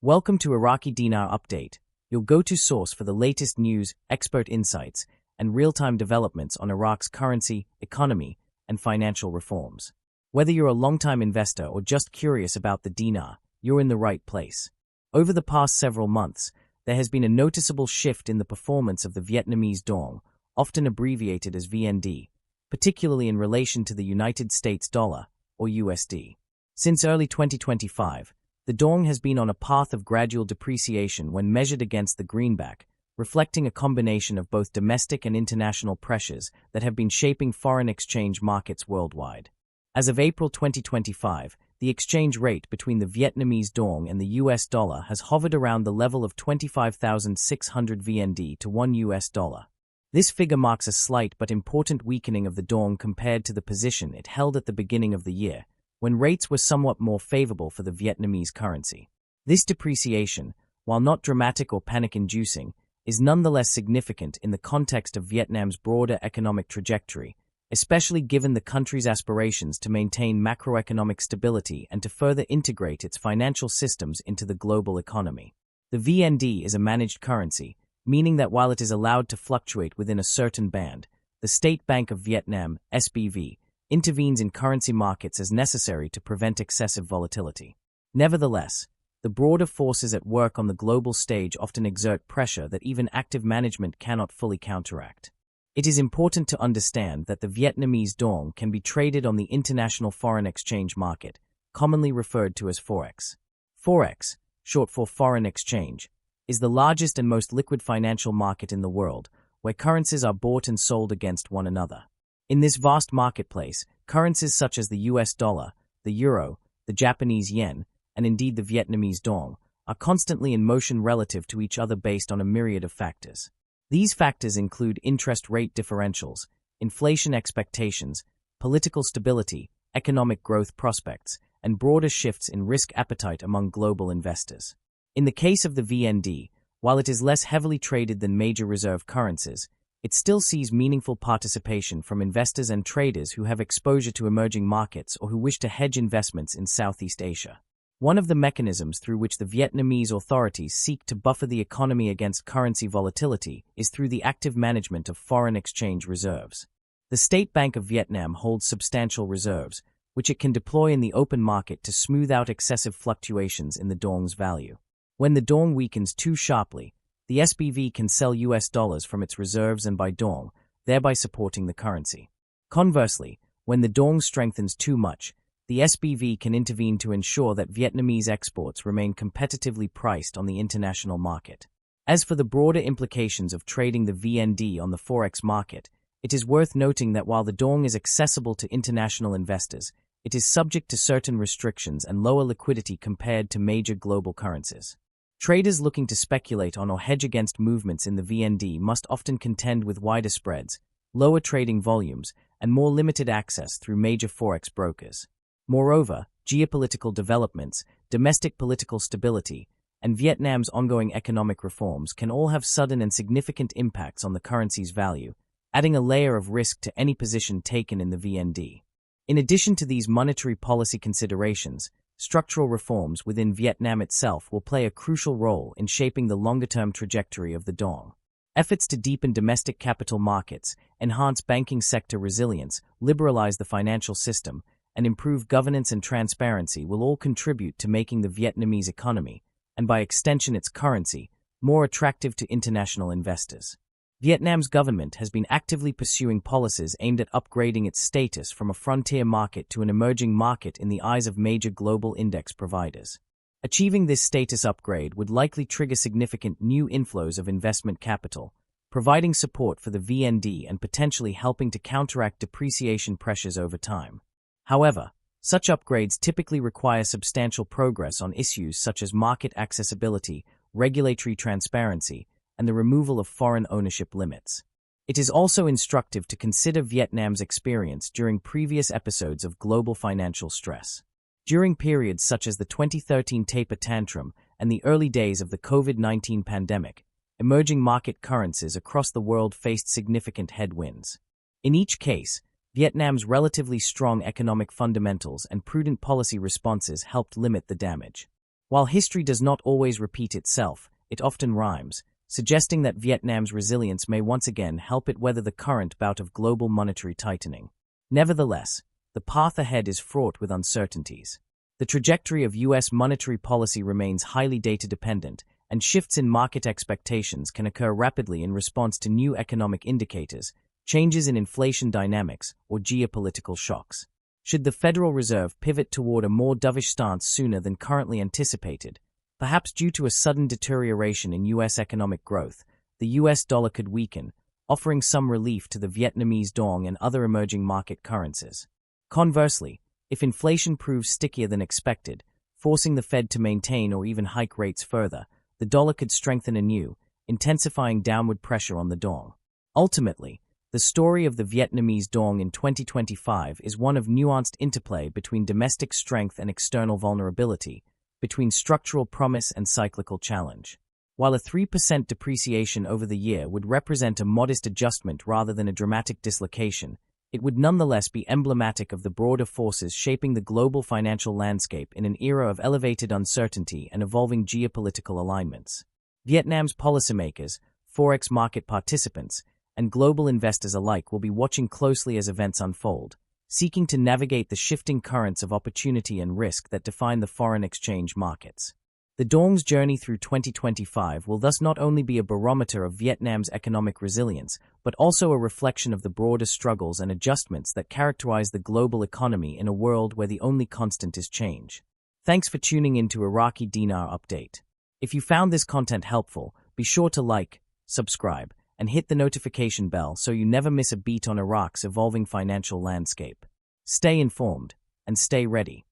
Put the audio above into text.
Welcome to Iraqi Dinar Update, your go-to source for the latest news, expert insights, and real-time developments on Iraq's currency, economy, and financial reforms. Whether you're a long-time investor or just curious about the dinar, you're in the right place. Over the past several months, there has been a noticeable shift in the performance of the Vietnamese dong, often abbreviated as VND, particularly in relation to the United States dollar, or USD. Since early 2025, the dong has been on a path of gradual depreciation when measured against the greenback, reflecting a combination of both domestic and international pressures that have been shaping foreign exchange markets worldwide. As of April 2025, the exchange rate between the Vietnamese dong and the US dollar has hovered around the level of 25,600 VND to $1. This figure marks a slight but important weakening of the dong compared to the position it held at the beginning of the year, when rates were somewhat more favorable for the Vietnamese currency. This depreciation, while not dramatic or panic-inducing, is nonetheless significant in the context of Vietnam's broader economic trajectory, especially given the country's aspirations to maintain macroeconomic stability and to further integrate its financial systems into the global economy. The VND is a managed currency, meaning that while it is allowed to fluctuate within a certain band, the State Bank of Vietnam, SBV, intervenes in currency markets as necessary to prevent excessive volatility. Nevertheless, the broader forces at work on the global stage often exert pressure that even active management cannot fully counteract. It is important to understand that the Vietnamese dong can be traded on the international foreign exchange market, commonly referred to as Forex. Forex, short for foreign exchange, is the largest and most liquid financial market in the world, where currencies are bought and sold against one another. In this vast marketplace, currencies such as the US dollar, the euro, the Japanese yen, and indeed the Vietnamese dong, are constantly in motion relative to each other based on a myriad of factors. These factors include interest rate differentials, inflation expectations, political stability, economic growth prospects, and broader shifts in risk appetite among global investors. In the case of the VND, while it is less heavily traded than major reserve currencies, it still sees meaningful participation from investors and traders who have exposure to emerging markets or who wish to hedge investments in Southeast Asia. One of the mechanisms through which the Vietnamese authorities seek to buffer the economy against currency volatility is through the active management of foreign exchange reserves. The State Bank of Vietnam holds substantial reserves, which it can deploy in the open market to smooth out excessive fluctuations in the dong's value. When the dong weakens too sharply, the SBV can sell US dollars from its reserves and buy dong, thereby supporting the currency. Conversely, when the dong strengthens too much, the SBV can intervene to ensure that Vietnamese exports remain competitively priced on the international market. As for the broader implications of trading the VND on the Forex market, it is worth noting that while the dong is accessible to international investors, it is subject to certain restrictions and lower liquidity compared to major global currencies. Traders looking to speculate on or hedge against movements in the VND must often contend with wider spreads, lower trading volumes, and more limited access through major Forex brokers. Moreover, geopolitical developments, domestic political stability, and Vietnam's ongoing economic reforms can all have sudden and significant impacts on the currency's value, adding a layer of risk to any position taken in the VND. In addition to these monetary policy considerations, structural reforms within Vietnam itself will play a crucial role in shaping the longer-term trajectory of the dong. Efforts to deepen domestic capital markets, enhance banking sector resilience, liberalize the financial system, and improve governance and transparency will all contribute to making the Vietnamese economy, and by extension its currency, more attractive to international investors. Vietnam's government has been actively pursuing policies aimed at upgrading its status from a frontier market to an emerging market in the eyes of major global index providers. Achieving this status upgrade would likely trigger significant new inflows of investment capital, providing support for the VND and potentially helping to counteract depreciation pressures over time. However, such upgrades typically require substantial progress on issues such as market accessibility, regulatory transparency, and the removal of foreign ownership limits. It is also instructive to consider Vietnam's experience during previous episodes of global financial stress. During periods such as the 2013 taper tantrum and the early days of the COVID-19 pandemic, emerging market currencies across the world faced significant headwinds. In each case, Vietnam's relatively strong economic fundamentals and prudent policy responses helped limit the damage. While history does not always repeat itself, it often rhymes, suggesting that Vietnam's resilience may once again help it weather the current bout of global monetary tightening. Nevertheless, the path ahead is fraught with uncertainties. The trajectory of U.S. monetary policy remains highly data-dependent, and shifts in market expectations can occur rapidly in response to new economic indicators, changes in inflation dynamics, or geopolitical shocks. Should the Federal Reserve pivot toward a more dovish stance sooner than currently anticipated, perhaps due to a sudden deterioration in U.S. economic growth, the U.S. dollar could weaken, offering some relief to the Vietnamese dong and other emerging market currencies. Conversely, if inflation proves stickier than expected, forcing the Fed to maintain or even hike rates further, the dollar could strengthen anew, intensifying downward pressure on the dong. Ultimately, the story of the Vietnamese dong in 2025 is one of nuanced interplay between domestic strength and external vulnerability, between structural promise and cyclical challenge. While a 3% depreciation over the year would represent a modest adjustment rather than a dramatic dislocation, it would nonetheless be emblematic of the broader forces shaping the global financial landscape in an era of elevated uncertainty and evolving geopolitical alignments. Vietnam's policymakers, forex market participants, and global investors alike will be watching closely as events unfold, seeking to navigate the shifting currents of opportunity and risk that define the foreign exchange markets. The dong's journey through 2025 will thus not only be a barometer of Vietnam's economic resilience, but also a reflection of the broader struggles and adjustments that characterize the global economy in a world where the only constant is change. Thanks for tuning in to Iraqi Dinar Update. If you found this content helpful, be sure to like, subscribe, and hit the notification bell so you never miss a beat on Iraq's evolving financial landscape. Stay informed and stay ready.